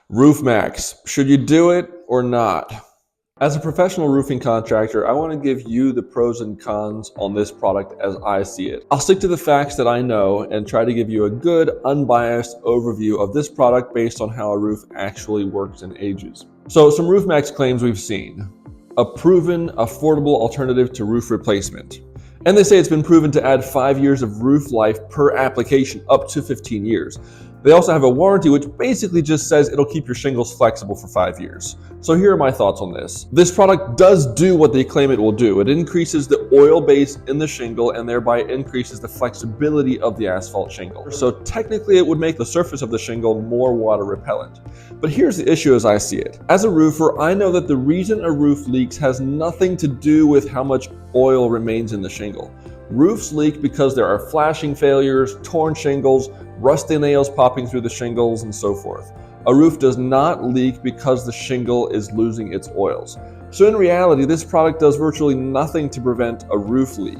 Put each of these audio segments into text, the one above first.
Roof Maxx, should you do it or not? As a professional roofing contractor, I want to give you the pros and cons on this product as I see it. I'll stick to the facts that I know and try to give you a good, unbiased overview of this product based on how a roof actually works and ages. So some Roof Maxx claims we've seen. A proven, affordable alternative to roof replacement. And they say it's been proven to add 5 years of roof life per application, up to 15 years. They also have a warranty, which basically just says it'll keep your shingles flexible for 5 years. So here are my thoughts on this. This product does do what they claim it will do. It increases the oil base in the shingle and thereby increases the flexibility of the asphalt shingle. So technically it would make the surface of the shingle more water repellent. But here's the issue as I see it. As a roofer, I know that the reason a roof leaks has nothing to do with how much oil remains in the shingle. Roofs leak because there are flashing failures, torn shingles, rusty nails popping through the shingles, and so forth. A roof does not leak because the shingle is losing its oils. So in reality, this product does virtually nothing to prevent a roof leak.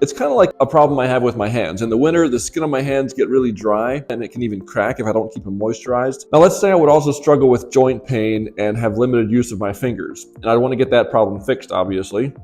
It's kind of like a problem I have with my hands. In the winter, the skin on my hands get really dry and it can even crack if I don't keep them moisturized. Now let's say I would also struggle with joint pain and have limited use of my fingers, and I want to get that problem fixed, obviously.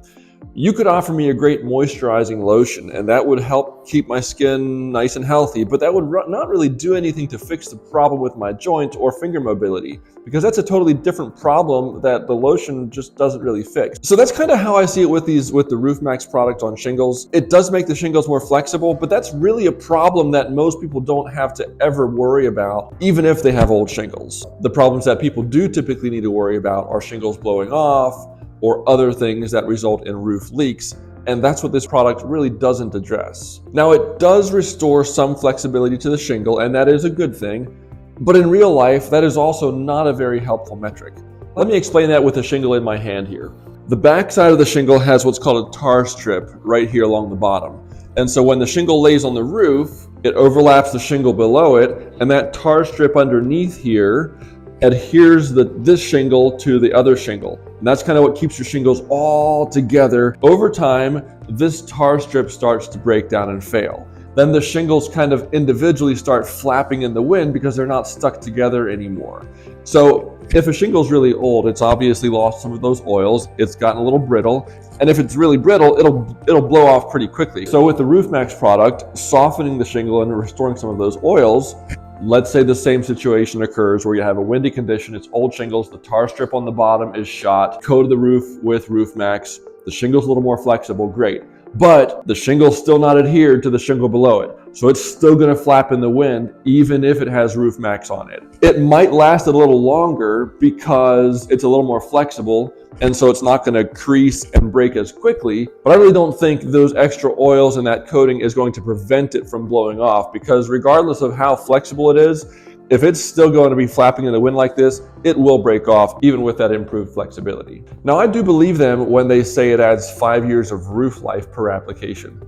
You could offer me a great moisturizing lotion and that would help keep my skin nice and healthy, but that would not really do anything to fix the problem with my joint or finger mobility, because that's a totally different problem that the lotion just doesn't really fix. So that's kind of how I see it with the Roof Maxx product on shingles. It does make the shingles more flexible, but that's really a problem that most people don't have to ever worry about, even if they have old shingles. The problems that people do typically need to worry about are shingles blowing off, or other things that result in roof leaks, and that's what this product really doesn't address. Now, it does restore some flexibility to the shingle, and that is a good thing, but in real life, that is also not a very helpful metric. Let me explain that with the shingle in my hand here. The back side of the shingle has what's called a tar strip right here along the bottom. And so when the shingle lays on the roof, it overlaps the shingle below it, and that tar strip underneath here adheres this shingle to the other shingle. And that's kind of what keeps your shingles all together. Over time, this tar strip starts to break down and fail. Then the shingles kind of individually start flapping in the wind because they're not stuck together anymore. So if a shingle's really old, it's obviously lost some of those oils, it's gotten a little brittle, and if it's really brittle, it'll blow off pretty quickly. So with the Roof Maxx product, softening the shingle and restoring some of those oils, let's say the same situation occurs where you have a windy condition, it's old shingles, the tar strip on the bottom is shot, coated the roof with Roof Maxx, the shingle's a little more flexible, great. But the shingle's still not adhered to the shingle below it. So it's still gonna flap in the wind, even if it has Roof Maxx on it. It might last a little longer because it's a little more flexible, and so it's not gonna crease and break as quickly, but I really don't think those extra oils in that coating is going to prevent it from blowing off, because regardless of how flexible it is, if it's still going to be flapping in the wind like this, it will break off even with that improved flexibility. Now, I do believe them when they say it adds 5 years of roof life per application.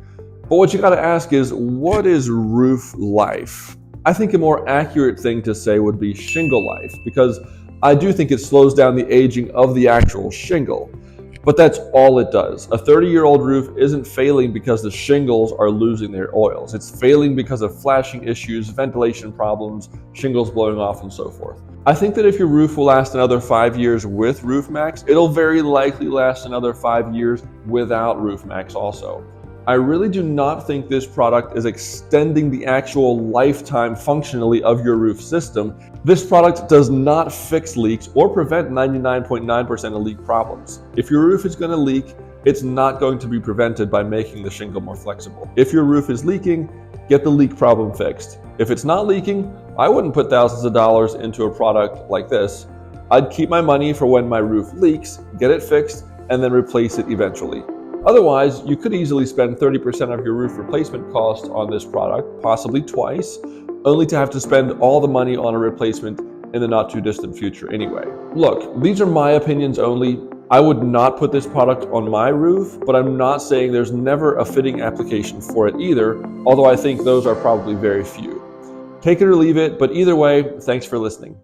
But what you gotta ask is, what is roof life? I think a more accurate thing to say would be shingle life, because I do think it slows down the aging of the actual shingle. But that's all it does. A 30-year-old roof isn't failing because the shingles are losing their oils. It's failing because of flashing issues, ventilation problems, shingles blowing off, and so forth. I think that if your roof will last another 5 years with Roof Maxx, it'll very likely last another 5 years without Roof Maxx also. I really do not think this product is extending the actual lifetime functionally of your roof system. This product does not fix leaks or prevent 99.9% of leak problems. If your roof is going to leak, it's not going to be prevented by making the shingle more flexible. If your roof is leaking, get the leak problem fixed. If it's not leaking, I wouldn't put thousands of dollars into a product like this. I'd keep my money for when my roof leaks, get it fixed, and then replace it eventually. Otherwise, you could easily spend 30% of your roof replacement cost on this product, possibly twice, only to have to spend all the money on a replacement in the not too distant future anyway. Look, these are my opinions only. I would not put this product on my roof, but I'm not saying there's never a fitting application for it either, although I think those are probably very few. Take it or leave it, but either way, thanks for listening.